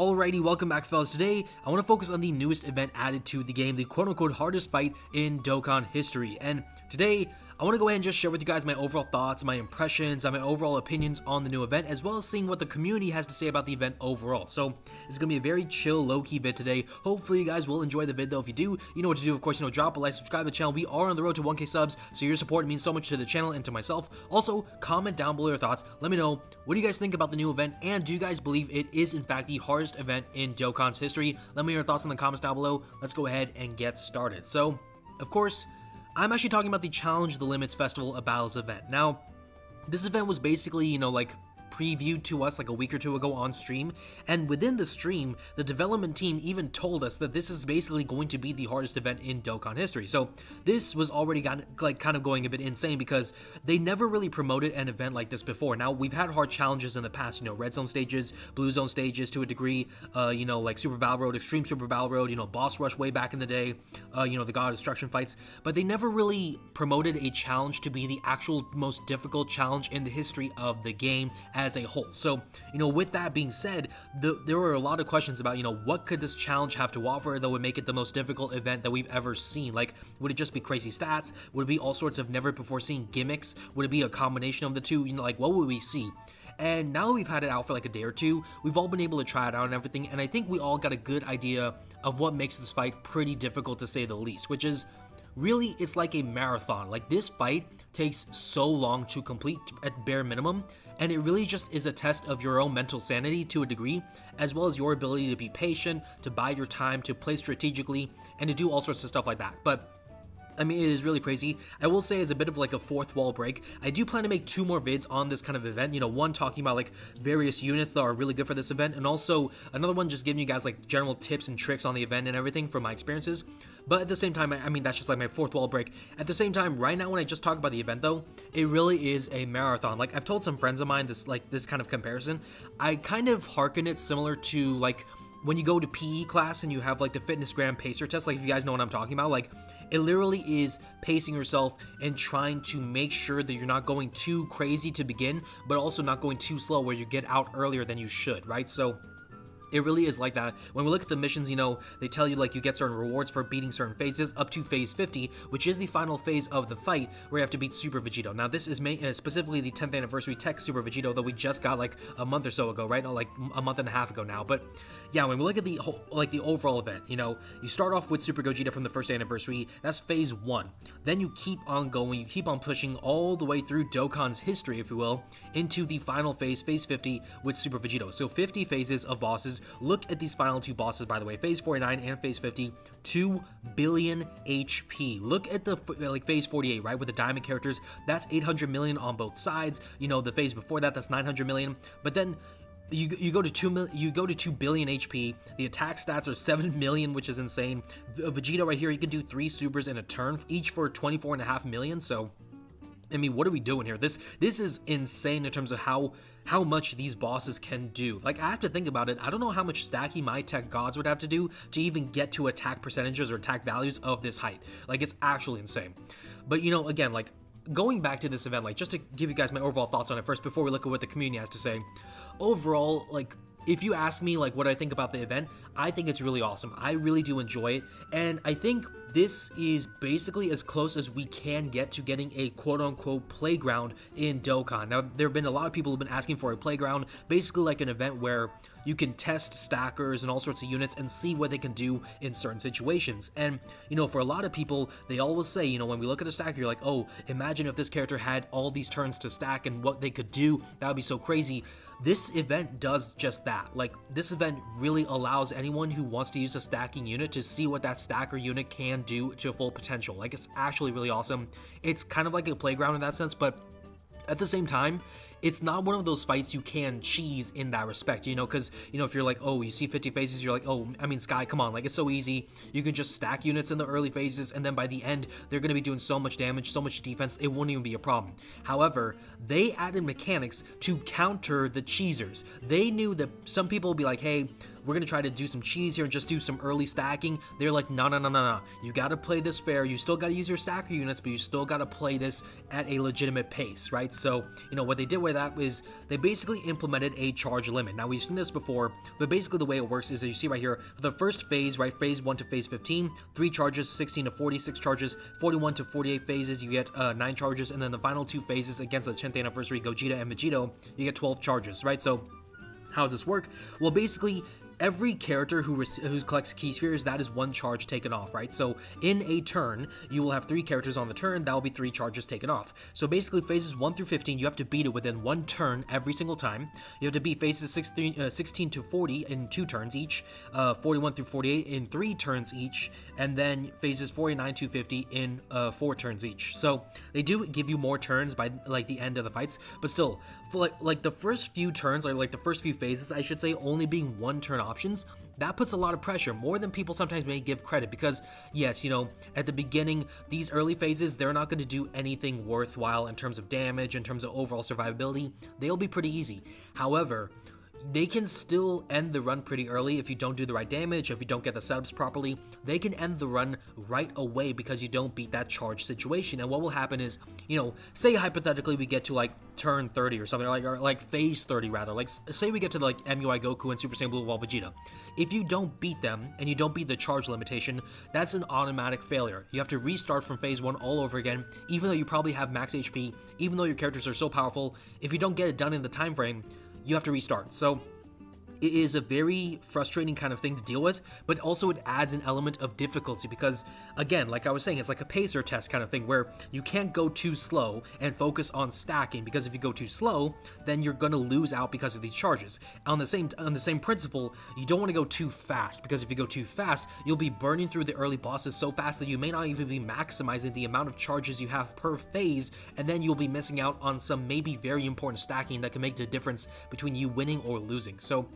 Alrighty, welcome back fellas. Today, I want to focus on the newest event added to the game, the quote-unquote hardest fight in Dokkan history. And today, I want to go ahead and just share with you guys my overall thoughts, my impressions, and my overall opinions on the new event, as well as seeing what the community has to say about the event overall. So, it's going to be a very chill, low-key vid today. Hopefully, you guys will enjoy the vid, though. If you do, you know what to do. Of course, drop a like, subscribe to the channel. We are on the road to 1K subs, so your support means so much to the channel and to myself. Also, comment down below your thoughts. Let me know, what do you guys think about the new event, and do you guys believe it is, in fact, the hardest event in Dokkan's history? Let me know your thoughts in the comments down below. Let's go ahead and get started. So, of course, I'm actually talking about the Challenge the Limits Festival of Battles event. Now, this event was basically, previewed to us like a week or two ago on stream, and within the stream, the development team even told us that this is basically going to be the hardest event in Dokkan history. So this was already kind of going a bit insane because they never really promoted an event like this before. Now, we've had hard challenges in the past, red zone stages, blue zone stages to a degree, like Super Battle Road, Extreme Super Battle Road, Boss Rush way back in the day, the God of Destruction fights, but they never really promoted a challenge to be the actual most difficult challenge in the history of the game as a whole. So, with that being said, there were a lot of questions about, what could this challenge have to offer that would make it the most difficult event that we've ever seen? Like, would it just be crazy stats? Would it be all sorts of never before seen gimmicks? Would it be a combination of the two? What would we see? And now that we've had it out for like a day or two, we've all been able to try it out and everything, and I think we all got a good idea of what makes this fight pretty difficult to say the least, which is, really, it's like a marathon. Like, this fight takes so long to complete at bare minimum, and it really just is a test of your own mental sanity to a degree, as well as your ability to be patient, to bide your time, to play strategically, and to do all sorts of stuff like that. But it is really crazy. I will say, as a bit of like a fourth wall break, I do plan to make 2 more vids on this kind of event. One talking about like various units that are really good for this event, and also another one just giving you guys like general tips and tricks on the event and everything from my experiences. But at the same time, that's just like my fourth wall break. At the same time, right now when I just talk about the event though, it really is a marathon. Like, I've told some friends of mine this kind of comparison. I kind of hearken it similar to like when you go to PE class and you have like the fitness gram pacer test, like if you guys know what I'm talking about, like it literally is pacing yourself and trying to make sure that you're not going too crazy to begin, but also not going too slow where you get out earlier than you should, right? So it really is like that. When we look at the missions, they tell you like you get certain rewards for beating certain phases up to phase 50, which is the final phase of the fight where you have to beat Super Vegito. Now, this is specifically the 10th anniversary tech Super Vegito that we just got like a month or so ago, right? Like a month and a half ago now. But yeah, when we look at the whole, the overall event, you start off with Super Gogeta from the first anniversary. That's phase 1. Then you keep on going, you keep on pushing all the way through Dokkan's history, if you will, into the final phase, phase 50 with Super Vegito. So 50 phases of bosses. Look at these final 2 bosses, by the way, phase 49 and phase 50, 2 billion HP. Look at the phase 48, right, with the diamond characters. That's 800 million on both sides. The phase before that, that's 900 million. But then you go to 2 billion HP. The attack stats are 7 million, which is insane. Vegeta right here, he can do 3 supers in a turn, each for 24.5 million. So what are we doing here? This is insane in terms of how much these bosses can do. Like, I have to think about it. I don't know how much stacking my tech gods would have to do to even get to attack percentages or attack values of this height. Like, it's actually insane. But, again, like, going back to this event, like, just to give you guys my overall thoughts on it first before we look at what the community has to say. Overall, like, if you ask me, like, what I think about the event, I think it's really awesome. I really do enjoy it, and I think this is basically as close as we can get to getting a quote-unquote playground in Dokkan. Now, there have been a lot of people who have been asking for a playground, basically like an event where you can test stackers and all sorts of units and see what they can do in certain situations. And, for a lot of people, they always say, when we look at a stacker, you're like, oh, imagine if this character had all these turns to stack and what they could do. That would be so crazy. This event does just that. Like, this event really allows anyone who wants to use a stacking unit to see what that stacker unit can do to full potential. Like, it's actually really awesome. It's kind of like a playground in that sense, but at the same time, it's not one of those fights you can cheese in that respect, because, if you're like, oh, you see 50 phases, you're like, oh, Sky, come on, like, it's so easy. You can just stack units in the early phases, and then by the end, they're going to be doing so much damage, so much defense, it won't even be a problem. However, they added mechanics to counter the cheesers. They knew that some people will be like, hey, we're gonna try to do some cheese here and just do some early stacking. They're like, no, no, no, no, no. You gotta play this fair. You still gotta use your stacker units, but you still gotta play this at a legitimate pace, right? So, you know, what they did with that is they basically implemented a charge limit. Now, we've seen this before, but basically the way it works is that you see right here, for the first phase, right, phase 1 to phase 15, 3 charges, 16 to 46 charges, 41 to 48 phases, you get 9 charges, and then the final 2 phases against the 10th anniversary Gogeta and Vegito, you get 12 charges, right? So, how does this work? Well, basically, every character who collects key spheres, that is 1 charge taken off, right? So in a turn, you will have 3 characters on the turn, that will be 3 charges taken off. So basically, phases 1 through 15, you have to beat it within 1 turn every single time. You have to beat phases 16 to 40 in 2 turns each, 41 through 48 in 3 turns each, and then phases 49 to 50 in 4 turns each. So they do give you more turns by like the end of the fights, but still, for like the first few turns, or like the first few phases, I should say, only being 1 turn options, that puts a lot of pressure, more than people sometimes may give credit, because yes, you know, at the beginning, these early phases, they're not going to do anything worthwhile in terms of damage, in terms of overall survivability. They'll be pretty easy. However, they can still end the run pretty early if you don't do the right damage, if you don't get the setups properly. They can end the run right away because you don't beat that charge situation. And what will happen is, you know, say hypothetically we get to like turn 30 or something, or like phase 30 rather. Like say we get to like MUI Goku and Super Saiyan Blue Evolved Vegeta. If you don't beat them and you don't beat the charge limitation, that's an automatic failure. You have to restart from phase 1 all over again, even though you probably have max HP, even though your characters are so powerful. If you don't get it done in the time frame, you have to restart. So it is a very frustrating kind of thing to deal with, but also it adds an element of difficulty because, again, like I was saying, it's like a pacer test kind of thing where you can't go too slow and focus on stacking, because if you go too slow, then you're going to lose out because of these charges. On the same principle, you don't want to go too fast, because if you go too fast, you'll be burning through the early bosses so fast that you may not even be maximizing the amount of charges you have per phase, and then you'll be missing out on some maybe very important stacking that can make the difference between you winning or losing. So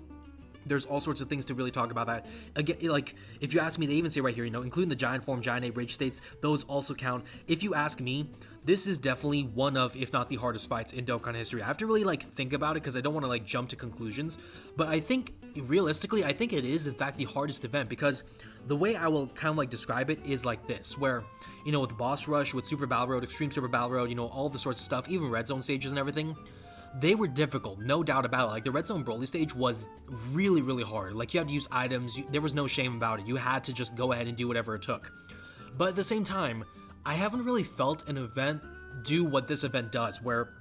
there's all sorts of things to really talk about that. Again, like, if you ask me, they even say right here, you know, including the Giant Form, Giant Ape Rage states, those also count. If you ask me, this is definitely one of, if not the hardest fights in Dokkan history. I have to really, like, think about it because I don't want to, like, jump to conclusions. But I think, realistically, I think it is, in fact, the hardest event, because the way I will kind of, like, describe it is like this, where, you know, with Boss Rush, with Super Battle Road, Extreme Super Battle Road, you know, all the sorts of stuff, even Red Zone stages and everything, they were difficult, no doubt about it. Like, the Red Zone Broly stage was really, really hard. Like, you had to use items, there was no shame about it. You had to just go ahead and do whatever it took. But at the same time, I haven't really felt an event do what this event does, where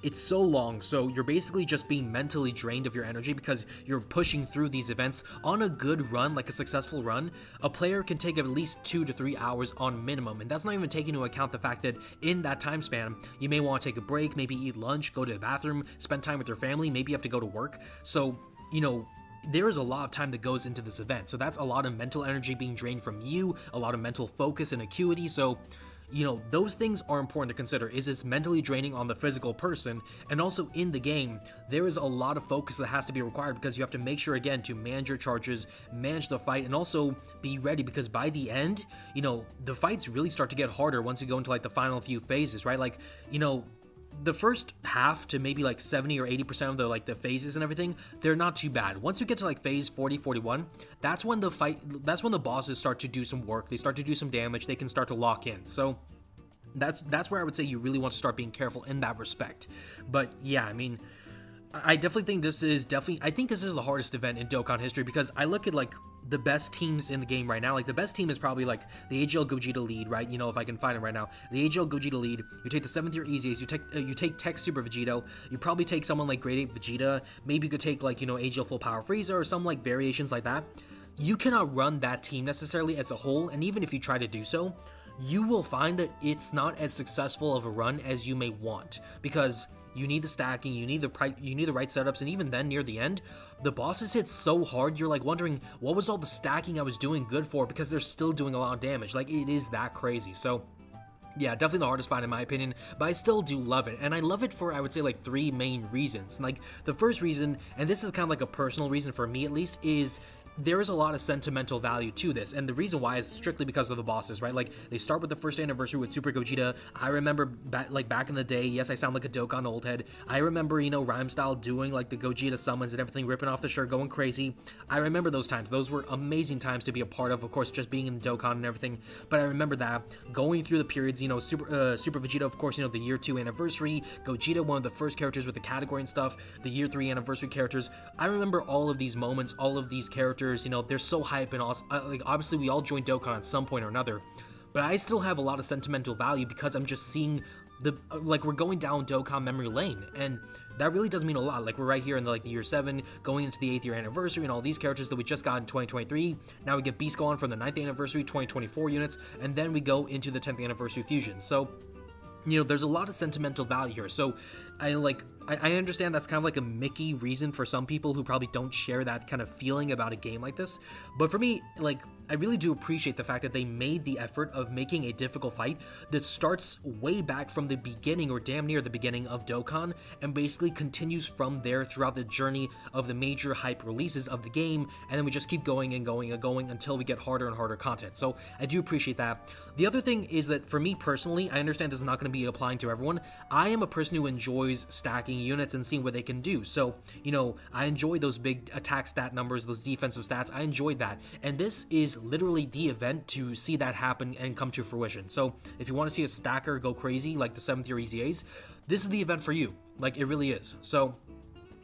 it's so long, so you're basically just being mentally drained of your energy because you're pushing through these events. On a good run, like a successful run, a player can take at least 2 to 3 hours on minimum, and that's not even taking into account the fact that in that time span, you may want to take a break, maybe eat lunch, go to the bathroom, spend time with your family, maybe you have to go to work. So, you know, there is a lot of time that goes into this event, so that's a lot of mental energy being drained from you, a lot of mental focus and acuity. So, you know, those things are important to consider. Is it's mentally draining on the physical person, and also in the game, there is a lot of focus that has to be required because you have to make sure, again, to manage your charges, manage the fight, and also be ready, because by the end, you know, the fights really start to get harder once you go into like the final few phases, right? Like, you know, the first half to maybe like 70 or 80% of the like the phases and everything, they're not too bad. Once you get to like phase 40, 41, that's when the bosses start to do some work, they start to do some damage, they can start to lock in. So that's where I would say you really want to start being careful in that respect. But yeah, I mean, I definitely think this is the hardest event in Dokkan history, because I look at like the best teams in the game right now. Like, the best team is probably like the AGL Gogeta lead, right? You know, if I can find it right now, the AGL Gogeta lead. You take the 7th tier Easy Ace, you take Tech Super Vegito, you probably take someone like Grade 8 Vegeta, maybe you could take like, you know, AGL Full Power Frieza or some like variations like that. You cannot run that team necessarily as a whole, and even if you try to do so, you will find that it's not as successful of a run as you may want, because you need the stacking, you need the right setups, and even then near the end, the bosses hit so hard, you're like wondering, what was all the stacking I was doing good for, because they're still doing a lot of damage. Like, it is that crazy. So yeah, definitely the hardest fight in my opinion, but I still do love it. And I love it for, I would say, like 3 main reasons. Like, the first reason, and this is kind of like a personal reason for me at least, is there is a lot of sentimental value to this, and the reason why is strictly because of the bosses, right? Like, they start with the first anniversary with Super Gogeta. I remember back in the day, yes, I sound like a Dokkan old head. I remember, Rhyme Style doing like the Gogeta summons and everything, ripping off the shirt, going crazy. I remember those times. Those were amazing times to be a part of course, just being in Dokkan and everything. But I remember that going through the periods, Super Vegeta, of course, the year 2 anniversary, Gogeta, one of the first characters with the category and stuff, the year 3 anniversary characters. I remember all of these moments, all of these characters. They're so hype and awesome. Like, obviously we all joined Dokkan at some point or another, but I still have a lot of sentimental value because I'm just seeing we're going down Dokkan memory lane, and that really does mean a lot. Like, we're right here in the year 7, going into the 8th year anniversary, and all these characters that we just got in 2023. Now we get Beast Gohan from the 9th anniversary, 2024 units, and then we go into the 10th anniversary fusion. So there's a lot of sentimental value here. So I understand that's kind of like a Mickey reason for some people who probably don't share that kind of feeling about a game like this. But for me, I really do appreciate the fact that they made the effort of making a difficult fight that starts way back from the beginning, or damn near the beginning, of Dokkan, and basically continues from there throughout the journey of the major hype releases of the game, and then we just keep going and going and going until we get harder and harder content. So I do appreciate that. The other thing is that for me personally, I understand this is not going to be applying to everyone. I am a person who enjoys stacking units and seeing what they can do. So, I enjoy those big attack stat numbers, those defensive stats. I enjoyed that. And this is literally the event to see that happen and come to fruition. So if you want to see a stacker go crazy like the 7th year EZAs, this is the event for you. Like, it really is. So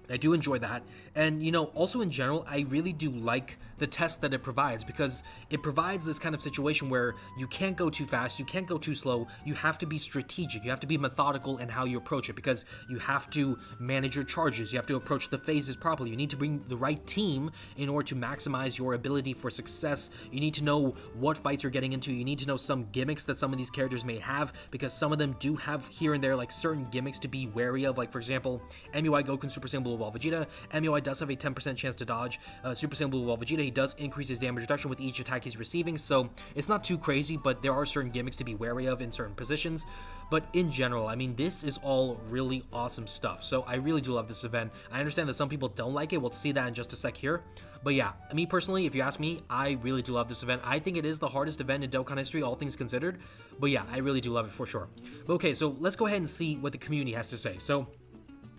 I do enjoy that. And, also in general, I really do like the test that it provides, because it provides this kind of situation where you can't go too fast, you can't go too slow, you have to be strategic, you have to be methodical in how you approach it, because you have to manage your charges, you have to approach the phases properly, you need to bring the right team in order to maximize your ability for success, you need to know what fights you're getting into, you need to know some gimmicks that some of these characters may have, because some of them do have here and there certain gimmicks to be wary of. Like, for example, MUI Goku Super Saiyan Blue Evolved Vegeta, MUI does have a 10% chance to dodge Super Saiyan Blue Evolved Vegeta. He does increase his damage reduction with each attack he's receiving, so it's not too crazy, but there are certain gimmicks to be wary of in certain positions. But in general, this is all really awesome stuff, so I really do love this event. I understand that some people don't like it. We'll see that in just a sec here. But yeah, me personally, if you ask me, I really do love this event. I think it is the hardest event in Dokkan history, all things considered. But yeah, I really do love it for sure. Okay, so let's go ahead and see what the community has to say. So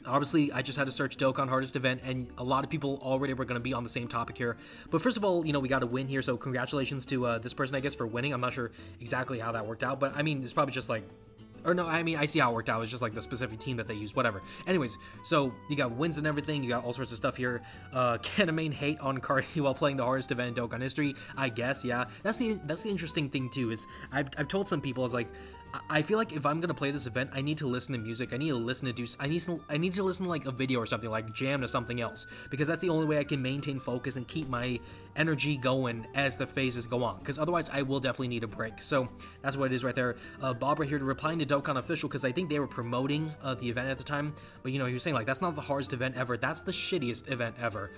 obviously, I just had to search Dokkan hardest event, and a lot of people already were going to be on the same topic here. But first of all, we got a win here, so congratulations to this person, I guess, for winning. I'm not sure exactly how that worked out, but it's probably just I see how it worked out. It's just the specific team that they used, whatever. Anyways, so you got wins and everything. You got all sorts of stuff here. Can a main hate on Cardi while playing the hardest event in Dokkan history? I guess, yeah. That's the interesting thing too. Is I've told some people, I feel like if I'm gonna play this event, I need to listen to music. I need to listen to I need to listen to a video or something, jam to something else, because that's the only way I can maintain focus and keep my energy going as the phases go on, because otherwise I will definitely need a break. So that's what it is right there. Bob right here replying to Dokkan official, because I think they were promoting the event at the time, but he was saying that's not the hardest event ever, that's the shittiest event ever.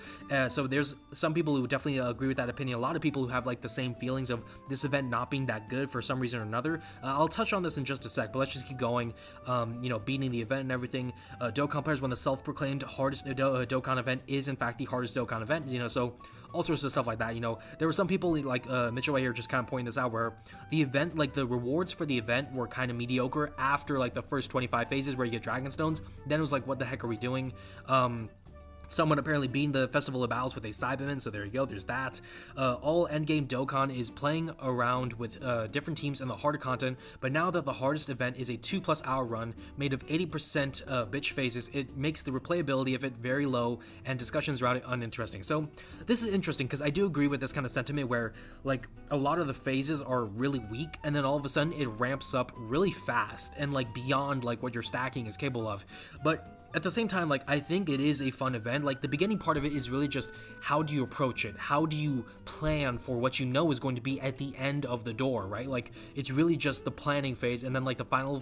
So there's some people who definitely agree with that opinion. A lot of people who have the same feelings of this event not being that good for some reason or another. I'll touch on this in just a sec, but let's just keep going. Beating the event and everything. Dokkan players won the self-proclaimed hardest Dokkan event is in fact the hardest Dokkan event. So all sorts of stuff like that. There were some people Mitchell right here just kind of pointing this out, where the event, the rewards for the event were kind of mediocre after the first 25 phases where you get Dragon Stones. Then it was what the heck are we doing? Someone apparently beating the Festival of Battles with a Cyberman, so there you go, there's that. All endgame Dokkan is playing around with different teams and the harder content, but now that the hardest event is a 2+ hour run made of 80% bitch phases, it makes the replayability of it very low and discussions around it uninteresting. So this is interesting, because I do agree with this kind of sentiment where a lot of the phases are really weak, and then all of a sudden it ramps up really fast and beyond what your stacking is capable of. But at the same time, I think it is a fun event. The beginning part of it is really just how do you approach it? How do you plan for what is going to be at the end of the door, right? It's really just the planning phase, and then the final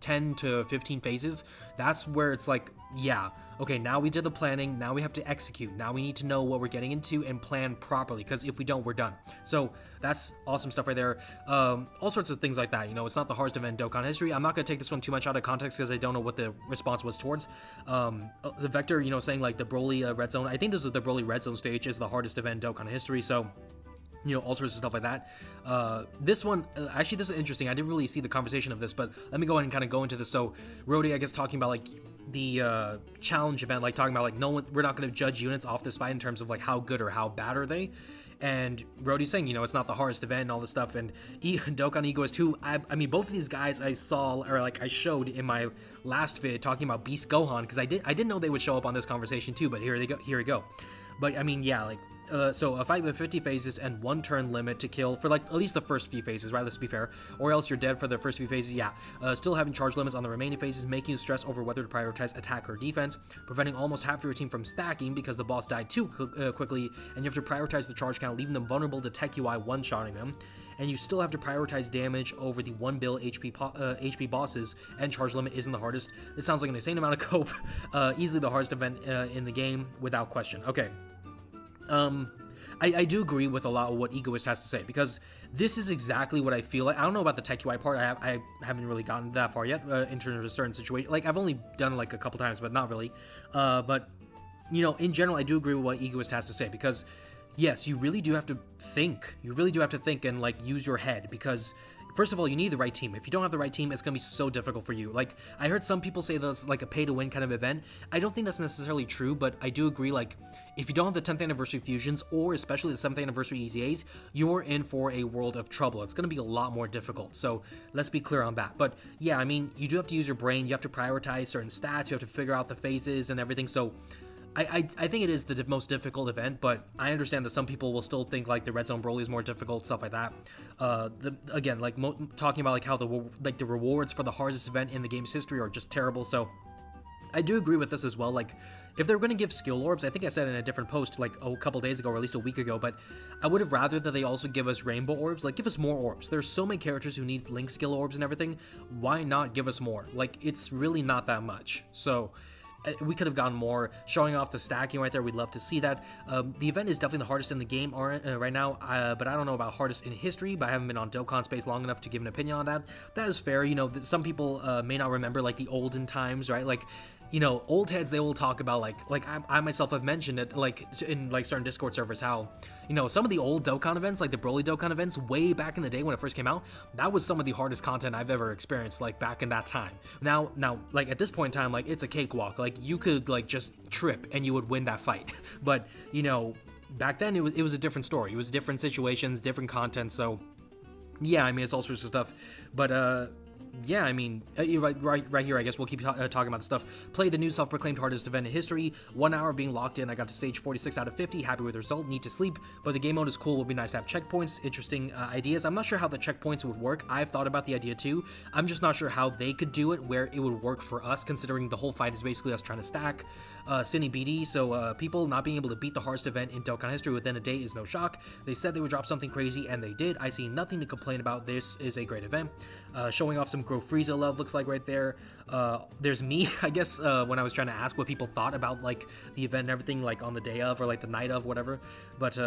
10 to 15 phases, that's where it's like, yeah, okay, now we did the planning, now we have to execute, now we need to know what we're getting into and plan properly, because if we don't, we're done. So that's awesome stuff right there. All sorts of things like that. It's not the hardest event in Dokkan history. I'm not going to take this one too much out of context because I don't know what the response was towards. The Vector, saying like the Broly Red Zone, I think this is the Broly Red Zone stage is the hardest event in Dokkan history, so all sorts of stuff like that. This one, actually, this is interesting. I didn't really see the conversation of this, but let me go ahead and kind of go into this. So, Rody, I guess, talking about, like, the challenge event, like, talking about, like, we're not going to judge units off this fight in terms of, like, how good or how bad are they. And Rody's saying, it's not the hardest event and all this stuff. And Dokkan Egoist too. I mean, both of these guys I saw, or like I showed in my last vid talking about Beast Gohan, because I didn't know they would show up on this conversation too. But here we go. But I mean, yeah, like. So a fight with 50 phases and 1 turn limit to kill for like at least the first few phases, right? Let's be fair. Or else you're dead for the first few phases, yeah. Still having charge limits on the remaining phases, making you stress over whether to prioritize attack or defense, preventing almost half your team from stacking because the boss died too quickly, and you have to prioritize the charge count, leaving them vulnerable to Tech UI one-shotting them. And you still have to prioritize damage over the 1 bill HP bosses, and charge limit isn't the hardest. It sounds like an insane amount of cope. Easily the hardest event in the game, without question. Okay. I do agree with a lot of what Egoist has to say, because this is exactly what I feel like. I don't know about the Tech UI part. I haven't really gotten that far yet in terms of a certain situation. Like, I've only done it like a couple times, but not really. But, in general, I do agree with what Egoist has to say, because, yes, you really do have to think. You really do have to think and, like, use your head, because first of all, you need the right team. If you don't have the right team, it's going to be so difficult for you. Like, I heard some people say that's like a pay-to-win kind of event. I don't think that's necessarily true, but I do agree, like, if you don't have the 10th anniversary fusions, or especially the 7th anniversary EZAs, you're in for a world of trouble. It's going to be a lot more difficult, so let's be clear on that. But yeah, I mean, you do have to use your brain. You have to prioritize certain stats. You have to figure out the phases and everything, so I think it is the most difficult event, but I understand that some people will still think like the Red Zone Broly is more difficult, stuff like that. Again, like talking about like how the rewards for the hardest event in the game's history are just terrible. So I do agree with this as well. Like, if they're going to give skill orbs, I think I said in a different post like a couple days ago, or at least a week ago, but I would have rather that they also give us rainbow orbs. Like, give us more orbs. There's so many characters who need link skill orbs and everything. Why not give us more? Like, it's really not that much. So we could have gotten more. Showing off the stacking right there, we'd love to see that. The event is definitely the hardest in the game right now, but I don't know about hardest in history, but I haven't been on Dokkan space long enough to give an opinion on that. That is fair. Some people may not remember like the olden times, right? Like, old heads, they will talk about like I myself have mentioned it like in like certain Discord servers how some of the old Dokkan events, like the Broly Dokkan events way back in the day when it first came out, that was some of the hardest content I've ever experienced, like back in that time. Now like at this point in time, like it's a cakewalk. Like you could like just trip and you would win that fight. But back then it was a different story. It was different situations, different content. So yeah, I mean, it's all sorts of stuff. But yeah, I mean, right here, I guess we'll keep talking about the stuff. Played the new self-proclaimed hardest event in history. 1 hour being locked in. I got to stage 46 out of 50. Happy with the result. Need to sleep, but the game mode is cool. Would be nice to have checkpoints. Interesting ideas. I'm not sure how the checkpoints would work. I've thought about the idea too. I'm just not sure how they could do it, where it would work for us, considering the whole fight is basically us trying to stack. Cine BD, so people not being able to beat the hardest event in Dokkan history within a day is no shock. They said they would drop something crazy, and they did. I see nothing to complain about. This is a great event. Showing off some Grow Frieza love looks like right there. There's me, I guess, when I was trying to ask what people thought about like the event and everything, like on the day of or like the night of, whatever. But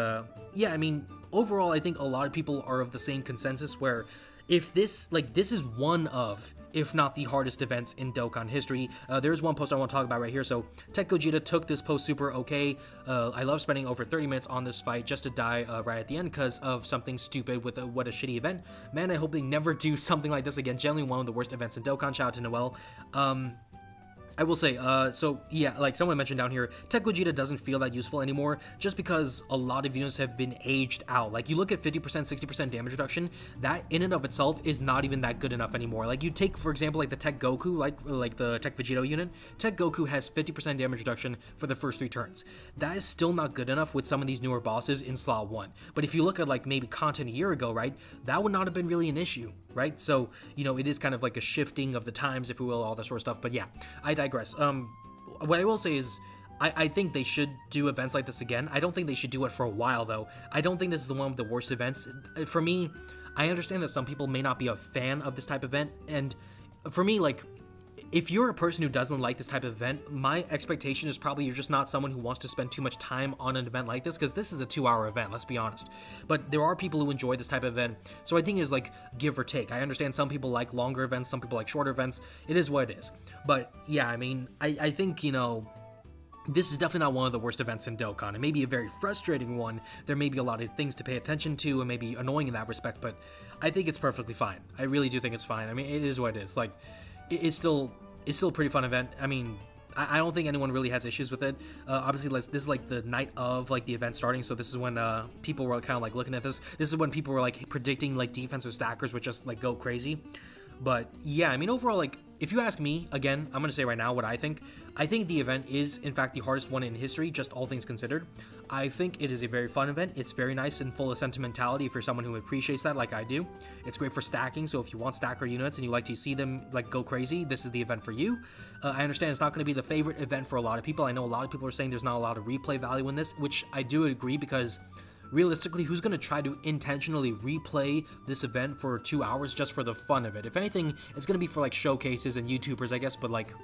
yeah, I mean, overall, I think a lot of people are of the same consensus where if this is one of, if not the hardest events in Dokkan history. There's one post I want to talk about right here. So Tech Gogeta took this post super okay. I love spending over 30 minutes on this fight just to die right at the end because of something stupid with what a shitty event. Man, I hope they never do something like this again. Generally one of the worst events in Dokkan. Shout out to Noel. I will say, so yeah, like someone mentioned down here, Tech Gogeta doesn't feel that useful anymore just because a lot of units have been aged out. Like you look at 50%, 60% damage reduction, that in and of itself is not even that good enough anymore. Like you take, for example, like the Tech Goku, like the Tech Vegito unit, Tech Goku has 50% damage reduction for the first 3 turns. That is still not good enough with some of these newer bosses in slot 1. But if you look at like maybe content a year ago, right, that would not have been really an issue, right? So, it is kind of like a shifting of the times, if we will, all that sort of stuff. But yeah, I digress. What I will say is, I think they should do events like this again. I don't think they should do it for a while, though. I don't think this is the one with the worst events. For me, I understand that some people may not be a fan of this type of event, and for me, like, if you're a person who doesn't like this type of event, my expectation is probably you're just not someone who wants to spend too much time on an event like this, because this is a 2-hour event, let's be honest. But there are people who enjoy this type of event, so I think it's like give or take. I understand some people like longer events, some people like shorter events. It is what it is. But yeah, I mean, I think, you know, this is definitely not one of the worst events in Dokkan. It may be a very frustrating one. There may be a lot of things to pay attention to and maybe annoying in that respect, but I think it's perfectly fine. I really do think it's fine. I mean, it is what it is. Like, it's still a pretty fun event. I mean, I don't think anyone really has issues with it. Obviously, this is like the night of like the event starting, so this is when people were kind of like looking at this. This is when people were like predicting like defensive stackers would just like go crazy. But yeah, I mean, overall, like, if you ask me, again, I'm going to say right now what I think. I think the event is, in fact, the hardest one in history, just all things considered. I think it is a very fun event. It's very nice and full of sentimentality if you're someone who appreciates that like I do. It's great for stacking, so if you want stacker units and you like to see them like go crazy, this is the event for you. I understand it's not going to be the favorite event for a lot of people. I know a lot of people are saying there's not a lot of replay value in this, which I do agree, because realistically, who's going to try to intentionally replay this event for 2 hours just for the fun of it? If anything, it's going to be for like showcases and YouTubers, I guess, but like,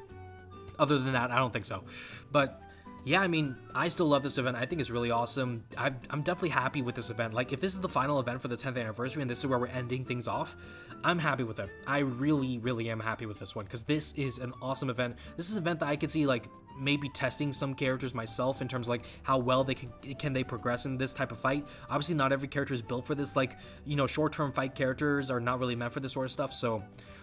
other than that, I don't think so. But yeah, I mean, I still love this event. I think it's really awesome. I'm definitely happy with this event. Like, if this is the final event for the 10th anniversary and this is where we're ending things off, I'm happy with it. I really, really am happy with this one, because this is an awesome event. This is an event that I could see, like, maybe testing some characters myself in terms of like how well they can they progress in this type of fight. Obviously, not every character is built for this. Like, you know, short-term fight characters are not really meant for this sort of stuff. So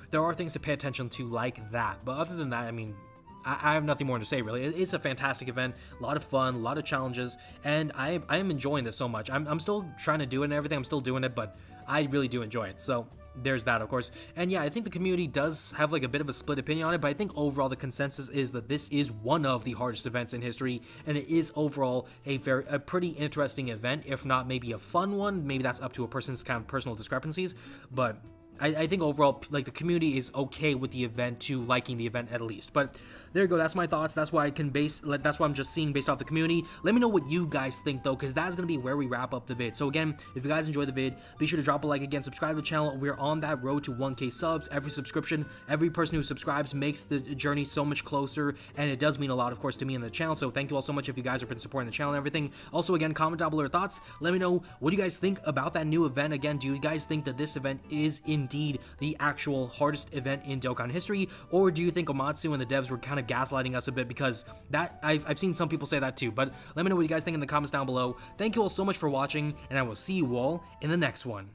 there are things to pay attention to like that. But other than that, I mean, I have nothing more to say, really. It's a fantastic event, a lot of fun, a lot of challenges, and I am enjoying this so much. I'm still trying to do it and everything. I'm still doing it, but I really do enjoy it. So there's that, of course. And yeah, I think the community does have like a bit of a split opinion on it, but I think overall the consensus is that this is one of the hardest events in history, and it is overall a pretty interesting event, if not maybe a fun one. Maybe that's up to a person's kind of personal discrepancies, but I think overall, like, the community is okay with the event to liking the event at least. But there you go. That's my thoughts. That's why that's what I'm just seeing based off the community. Let me know what you guys think, though, because that's going to be where we wrap up the vid. So again, if you guys enjoyed the vid, be sure to drop a like again, subscribe to the channel. We're on that road to 1K subs. Every subscription, every person who subscribes makes the journey so much closer, and it does mean a lot, of course, to me and the channel. So thank you all so much if you guys have been supporting the channel and everything. Also, again, comment down below your thoughts. Let me know, what do you guys think about that new event? Again, do you guys think that this event is indeed the actual hardest event in Dokkan history, or do you think Omatsu and the devs were kind of gaslighting us a bit? Because that I've seen some people say that too. But let me know what you guys think in the comments down below. Thank you all so much for watching, and I will see you all in the next one.